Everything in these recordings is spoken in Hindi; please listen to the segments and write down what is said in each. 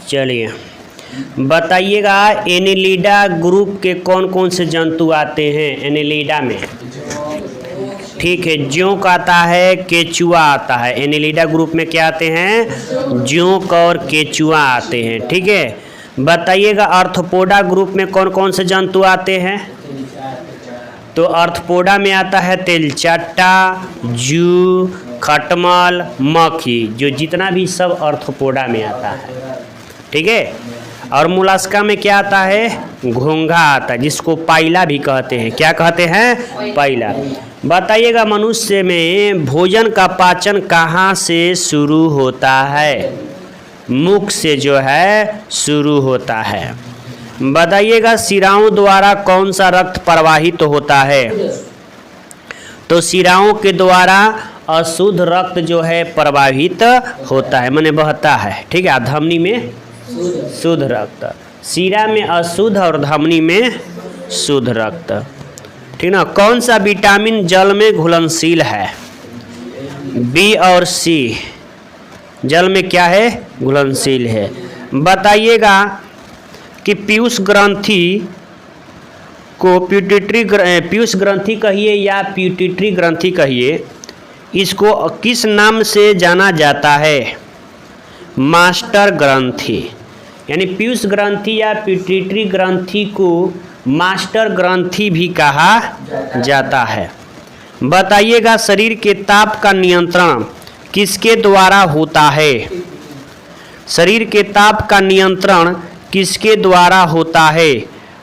चलिए बताइएगा, एनेलिडा ग्रुप के कौन कौन से जंतु आते हैं एनेलिडा में? ठीक है, जोंक आता है, केचुआ आता है। एनेलिडा ग्रुप में क्या आते हैं? जोंक और केचुआ आते हैं। ठीक है, बताइएगा आर्थ्रोपोडा ग्रुप में कौन कौन से जंतु आते हैं? तो आर्थ्रोपोडा में आता है तेलचट्टा, जू, खटमल, मक्खी, जो जितना भी सब आर्थ्रोपोडा में आता है। ठीक है, और मोलस्का में क्या आता है? घोंघा आता है, जिसको पाइला भी कहते हैं। क्या कहते हैं? पाइला। बताइएगा मनुष्य में भोजन का पाचन कहाँ से शुरू होता है? मुख से जो है शुरू होता है। बताइएगा शिराओं द्वारा कौन सा रक्त प्रवाहित होता है? तो शिराओं के द्वारा अशुद्ध रक्त जो है प्रवाहित होता है, माने बहता है। ठीक है, धमनी में शुद्ध रक्त, शिरा में अशुद्ध और धमनी में शुद्ध रक्त। ठीक ना। कौन सा विटामिन जल में घुलनशील है? बी और सी जल में क्या है? घुलनशील है। बताइएगा कि पीयूष ग्रंथि को पीयूष ग्रंथि कहिए या प्यूटिटरी ग्रंथि कहिए, इसको किस नाम से जाना जाता है? मास्टर ग्रंथि। यानी पीयूष ग्रंथि या प्यूटिटरी ग्रंथि को मास्टर ग्रंथि भी कहा जाता है। बताइएगा शरीर के ताप का नियंत्रण किसके द्वारा होता है? शरीर के ताप का नियंत्रण किसके द्वारा होता है?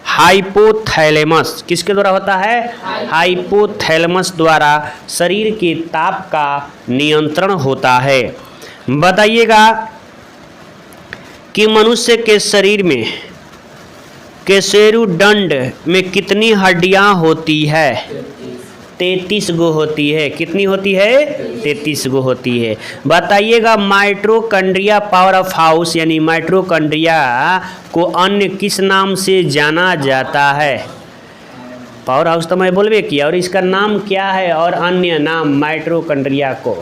हाइपोथैलेमस। किसके द्वारा होता है? हाइपोथैलेमस द्वारा शरीर के ताप का नियंत्रण होता है। बताइएगा कि मनुष्य के शरीर में केसरुदंड में कितनी हड्डियां होती है? 33 गो होती है। कितनी होती है? 33 गो होती है। बताइएगा माइटोकॉन्ड्रिया पावर ऑफ हाउस यानी माइटोकॉन्ड्रिया को अन्य किस नाम से जाना जाता है? पावर हाउस तो मैं बोलबे किया, और इसका नाम क्या है और अन्य नाम माइटोकॉन्ड्रिया को?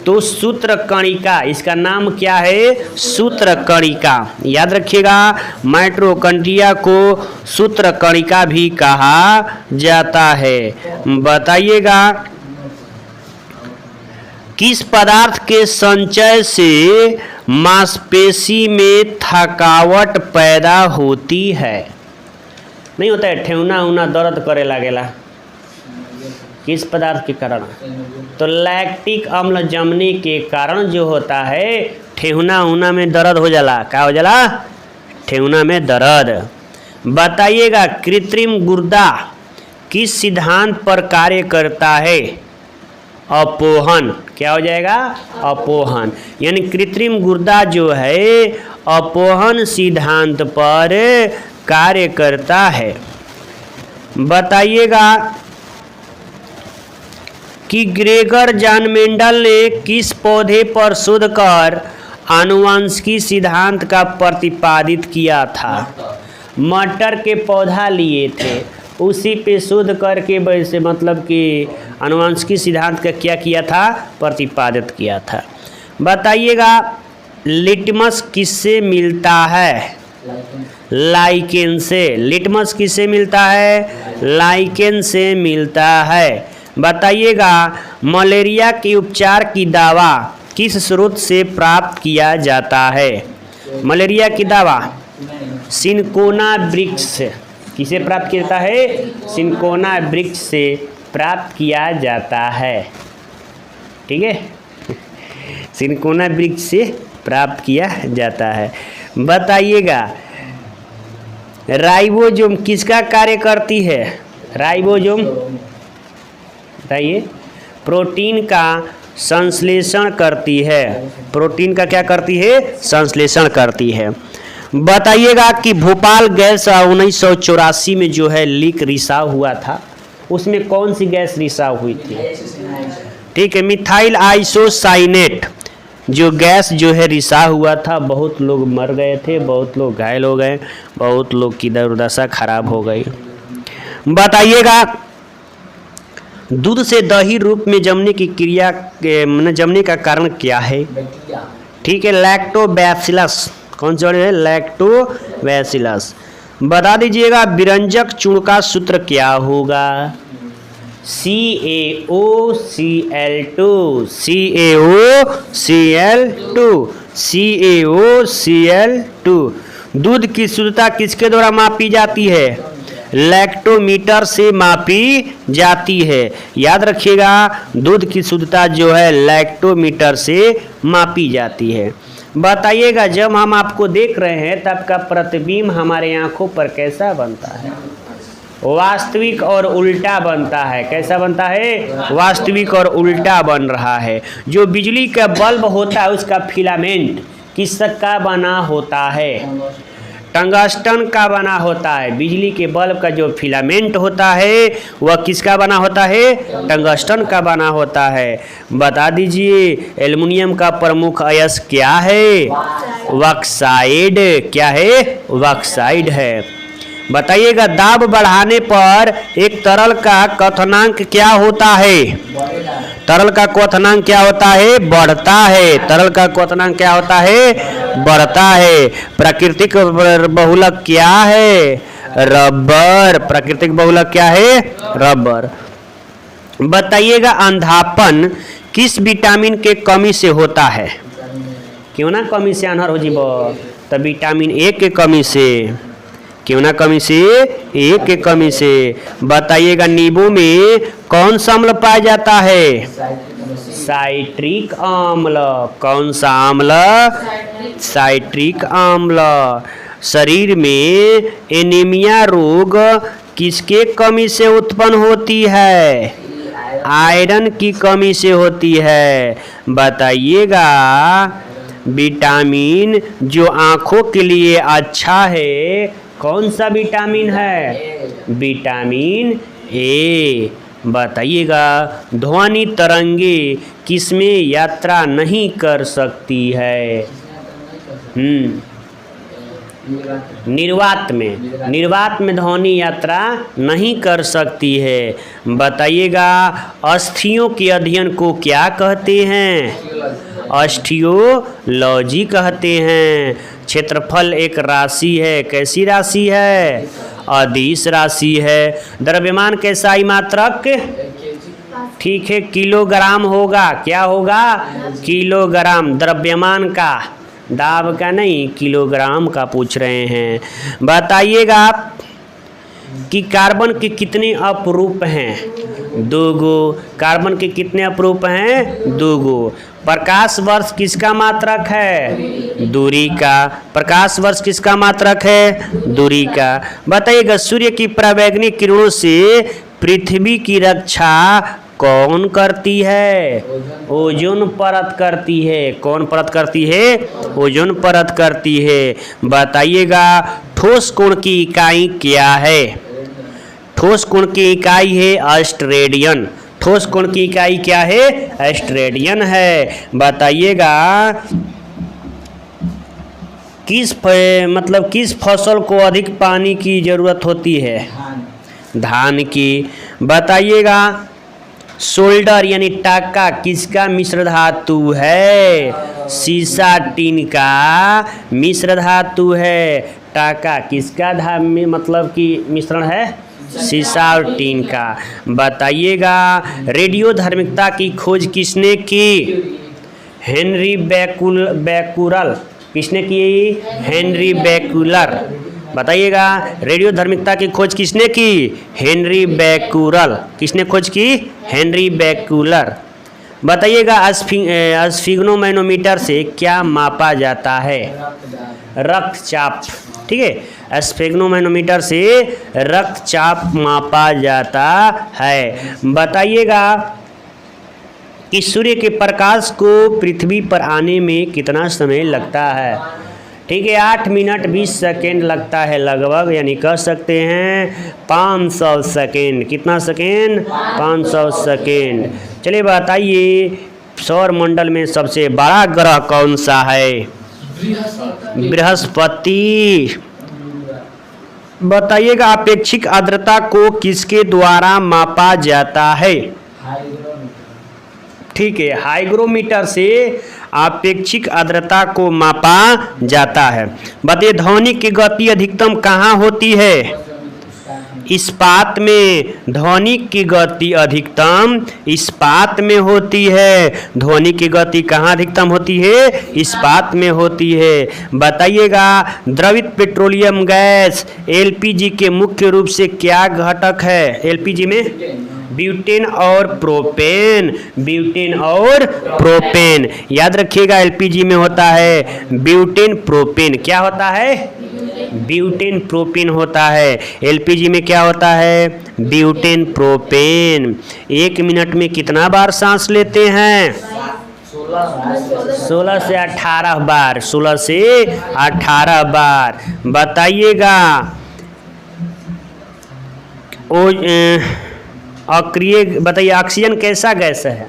तो सूत्रकणिका। इसका नाम क्या है? सूत्रकणिका। याद रखिएगा, माइटोकॉन्ड्रिया को सूत्रकणिका भी कहा जाता है। बताइएगा किस पदार्थ के संचय से मांसपेशी में थकावट पैदा होती है? नहीं होता है, ठेहुना उना दर्द करे लागेला। किस पदार्थ के कारण? तो लैक्टिक अम्ल जमने के कारण जो होता है ठेहुना उना में दर्द हो जाला। क्या हो जाला? ठेहुना में दर्द। बताइएगा कृत्रिम गुर्दा किस सिद्धांत पर कार्य करता है? अपोहन। क्या हो जाएगा? अपोहन। यानी कृत्रिम गुर्दा जो है अपोहन सिद्धांत पर कार्य करता है। बताइएगा कि ग्रेगर जॉन मेंडल ने किस पौधे पर शोध कर आनुवंशिकी सिद्धांत का प्रतिपादित किया था? मटर के पौधा लिए थे, उसी पे शोध करके वैसे मतलब कि आनुवंशिकी सिद्धांत का क्या किया था? प्रतिपादित किया था। बताइएगा लिटमस किससे मिलता है? लाइकेन से। लिटमस किससे मिलता है? लाइकेन से मिलता है। बताइएगा मलेरिया के उपचार की दवा किस स्रोत से प्राप्त किया जाता है? मलेरिया की दवा सिनकोना वृक्ष। किसे प्राप्त किया जाता है? सिनकोना वृक्ष से प्राप्त किया जाता है। ठीक है, सिनकोना वृक्ष से प्राप्त किया जाता है। बताइएगा राइबोसोम किसका कार्य करती है? राइबोसोम बताइए। प्रोटीन का संश्लेषण करती है। प्रोटीन का क्या करती है? संश्लेषण करती है। बताइएगा कि भोपाल गैस 1984 में जो है लीक रिसाव हुआ था, उसमें कौन सी गैस रिसाव हुई थी? ठीक है, मिथाइल आइसोसाइनेट जो गैस जो है रिसाव हुआ था। बहुत लोग मर गए थे, बहुत लोग घायल हो गए, बहुत लोग की दुर्दशा खराब हो गई। बताइएगा दूध से दही रूप में जमने की क्रिया जमने का कारण क्या है? ठीक है, लैक्टोबैसिलस कौन सा है? लैक्टोबैसिलस। बता दीजिएगा विरंजक चूर्ण का सूत्र क्या होगा? CaOCl2 CaOCl2 CaOCl2। दूध की शुद्धता किसके द्वारा मापी जाती है? लैक्टोमीटर से मापी जाती है। याद रखिएगा, दूध की शुद्धता जो है लैक्टोमीटर से मापी जाती है। बताइएगा, जब हम आपको देख रहे हैं तब का प्रतिबिंब हमारे आंखों पर कैसा बनता है? वास्तविक और उल्टा बनता है। कैसा बनता है? वास्तविक और उल्टा बन रहा है। जो बिजली का बल्ब होता है उसका फिलामेंट किसका बना होता है? टंगस्टन का बना होता है। बिजली के बल्ब का जो फिलामेंट होता है वह किसका बना होता है? टंगस्टन का बना होता है। बता दीजिए, एल्युमिनियम का प्रमुख अयस्क क्या है? ऑक्साइड। क्या है? ऑक्साइड है। बताइएगा, दाब बढ़ाने पर एक तरल का क्वथनांक क्या होता है? तरल का क्वथनांक क्या होता है? बढ़ता है। तरल का क्वथनांक क्या होता है? बढ़ता है। प्राकृतिक बहुलक क्या है? रबर। प्राकृतिक बहुलक क्या है? रबर। बताइएगा, अंधापन किस विटामिन के कमी से होता है? क्यों ना कमी से अनहर हो जीव? तो विटामिन ए के कमी से। क्यों ना कमी से? ए के कमी से। बताइएगा, नींबू में कौन सा अम्ल पाया जाता है? साइट्रिक अम्ल। कौन सा अम्ल? साइट्रिक अम्ल। शरीर में एनीमिया रोग किसके कमी से उत्पन्न होती है? आयरन की कमी से होती है। बताइएगा, विटामिन जो आँखों के लिए अच्छा है कौन सा विटामिन है? Vitamin A. बताइएगा, ध्वनि तरंगे किसमें यात्रा नहीं कर सकती है? निर्वात में। निर्वात में ध्वनि यात्रा नहीं कर सकती है। बताइएगा, अस्थियों के अध्ययन को क्या कहते हैं? ऑस्टियोलॉजी कहते हैं। क्षेत्रफल एक राशि है। कैसी राशि है? अदिश राशि है। द्रव्यमान के साई मात्रक? ठीक है, किलोग्राम होगा। क्या होगा? किलोग्राम। द्रव्यमान का, दाब का नहीं, किलोग्राम का पूछ रहे हैं। बताइएगा कि कार्बन के कितने अपरूप हैं? 2 गो। कार्बन के कितने अपरूप हैं? 2 गो। प्रकाश वर्ष किसका मात्रक है? दूरी का। प्रकाश वर्ष किसका मात्रक है? दूरी का। बताइएगा, सूर्य की परावैंगनिक किरणों से पृथ्वी की रक्षा कौन करती है? ओजोन परत करती है। कौन परत करती है? ओजोन परत करती है। बताइएगा, ठोस कोण की इकाई क्या है? ठोस कोण की इकाई है ऑस्ट्रेडियन। ठोस कोण की इकाई क्या है? ऑस्ट्रेडियन है। बताइएगा, किस फसल को अधिक पानी की जरूरत होती है? धान की। बताइएगा, सोल्डर यानी टाका किसका मिश्र धातु है? सीसा टीन का मिश्र धातु है। टाका किसका मिश्रण है? सीसा और टीन का। बताइएगा, रेडियो धार्मिकता की खोज किसने की? हेनरी बैकुलर। किसने की? हेनरी बैकुलर। बताइएगा, रेडियो धार्मिकता की खोज किसने की? हेनरी बैकुलर। किसने खोज की? हेनरी बैकुलर। बताइएगा, स्फिग्नोमैनोमीटर से क्या मापा जाता है? रक्तचाप। ठीक है, स्फिग्नोमैनोमीटर से रक्तचाप मापा जाता है। बताइएगा कि सूर्य के प्रकाश को पृथ्वी पर आने में कितना समय लगता है? ठीक है, 8 मिनट 20 सेकेंड लगता है लगभग, यानी कह सकते हैं 500 सेकेंड। कितना सेकेंड? 500 सेकेंड। चलिए बताइए, सौर मंडल में सबसे बड़ा ग्रह कौन सा है? बृहस्पति। बताइएगा, अपेक्षिक आर्द्रता को किसके द्वारा मापा जाता है? ठीक है, हाइग्रोमीटर से आपेक्षिक आर्द्रता को मापा जाता है। बताइए ध्वनि की गति अधिकतम कहाँ होती है? इस्पात में। ध्वनि की गति अधिकतम इस्पात में होती है। ध्वनि की गति कहाँ अधिकतम होती है? इस्पात में होती है। बताइएगा द्रवित पेट्रोलियम गैस एलपीजी के मुख्य रूप से क्या घटक है? एलपीजी में ब्यूटेन और प्रोपेन। ब्यूटेन और प्रोपेन याद रखिएगा, एलपीजी में होता है ब्यूटेन प्रोपेन। क्या होता है? ब्यूटेन प्रोपेन होता है। एलपीजी में क्या होता है? Butane propane. 1 मिनट में कितना बार सांस लेते हैं? 16 से 18 बार। 16 से 18 बार। बताइएगा अक्रिय, बताइए ऑक्सीजन कैसा गैस है?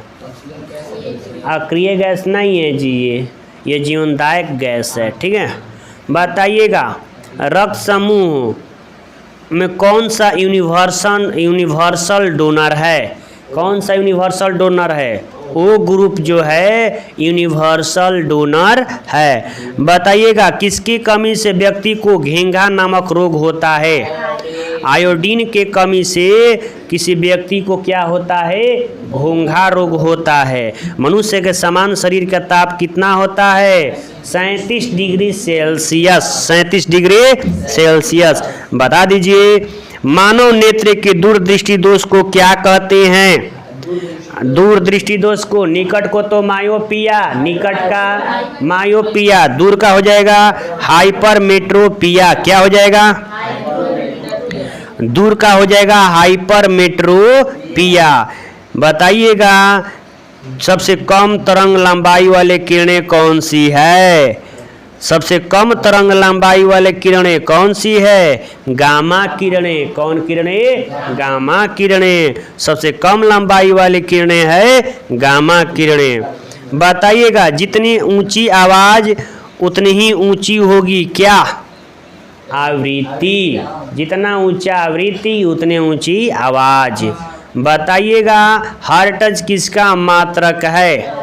अक्रिय गैस नहीं है जी, ये जीवनदायक गैस है। ठीक है। बताइएगा रक्त समूह में कौन सा यूनिवर्सल डोनर है? कौन सा यूनिवर्सल डोनर है? ओ ग्रुप जो है यूनिवर्सल डोनर है। बताइएगा किसकी कमी से व्यक्ति को घेंघा नामक रोग होता है? आयोडीन के कमी से किसी व्यक्ति को क्या होता है? घोंघा रोग होता है। मनुष्य के समान शरीर का ताप कितना होता है? 37 डिग्री सेल्सियस। 37 degree Celsius. बता दीजिए मानव नेत्र के दूरदृष्टि दोष को क्या कहते हैं? दूरदृष्टि दोष को, निकट को तो मायोपिया, निकट का मायोपिया, दूर का हो जाएगा हाइपरमेट्रोपिया। क्या हो जाएगा? दूर का हो जाएगा हाइपरमेट्रोपिया। बताइएगा सबसे कम तरंग लंबाई वाले किरणें कौन सी है? सबसे कम तरंग लंबाई वाले किरणें कौन सी है? गामा किरणें। कौन किरणें? गामा किरणें। सबसे कम लंबाई वाली किरणें है गामा किरणें। बताइएगा जितनी ऊंची आवाज उतनी ही ऊंची होगी क्या? आवृत्ति। जितना ऊंचा आवृत्ति उतने ऊंची आवाज। बताइएगा हर्ट्ज किसका मात्रक है?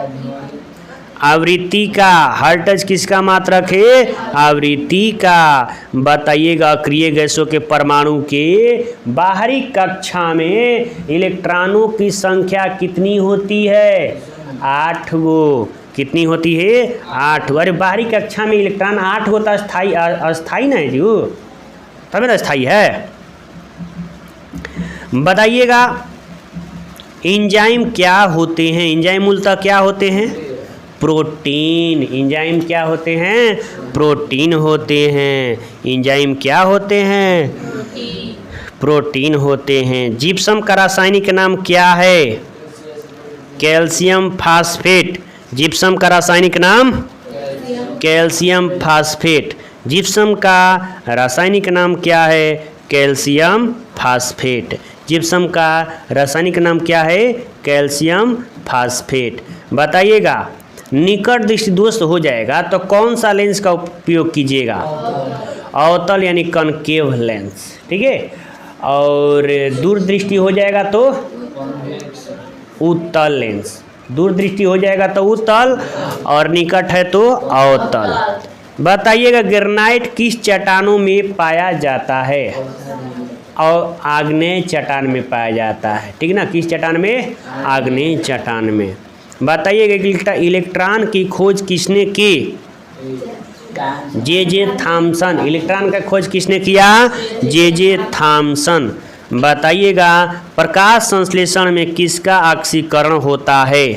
आवृत्ति का। हर्ट्ज किसका मात्रक है? आवृत्ति का। बताइएगा अक्रिय गैसों के परमाणु के बाहरी कक्षा में इलेक्ट्रॉनों की संख्या कितनी होती है? 8 गो। कितनी होती है? 8। अरे बाहरी कक्षा में इलेक्ट्रॉन 8 होता है। अस्थाई ना है जी, तभी तो स्थाई है। बताइएगा एंजाइम क्या होते हैं? एंजाइम मूलतः क्या होते हैं? प्रोटीन। एंजाइम क्या होते हैं? प्रोटीन होते हैं। एंजाइम क्या होते हैं? प्रोटीन होते हैं। जिप्सम का रासायनिक नाम क्या है? Calcium phosphate. जिप्सम का रासायनिक नाम कैल्शियम फास्फेट। जिप्सम का रासायनिक नाम क्या है? Calcium phosphate. जिप्सम का रासायनिक नाम क्या है? Calcium phosphate. बताइएगा निकट दृष्टि दोष हो जाएगा तो कौन सा लेंस का उपयोग कीजिएगा? अवतल यानी कनकेव लेंस। ठीक है। और दूर दृष्टि हो जाएगा तो उत्तल लेंस। दूर दृष्टि हो जाएगा तो उत्तल और निकट है तो अवतल। बताइएगा ग्रेनाइट किस चट्टानों में पाया जाता है? और आग्नेय चट्टान में पाया जाता है। ठीक ना। किस चट्टान में? आग्नेय चट्टान में। बताइएगा इलेक्ट्रॉन की खोज किसने की? J Thomson. इलेक्ट्रॉन का खोज किसने किया? J Thomson. बताइएगा प्रकाश संश्लेषण में किसका ऑक्सीकरण होता है?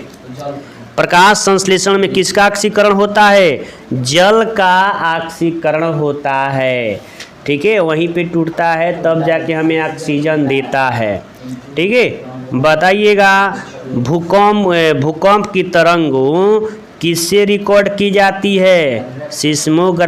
प्रकाश संश्लेषण में किसका ऑक्सीकरण होता है? जल का ऑक्सीकरण होता है। ठीक है। वहीं पे टूटता है तब जाके हमें ऑक्सीजन देता है। ठीक है। बताइएगा भूकंप की तरंगों किससे रिकॉर्ड की जाती है? सिस्मोग्राफ।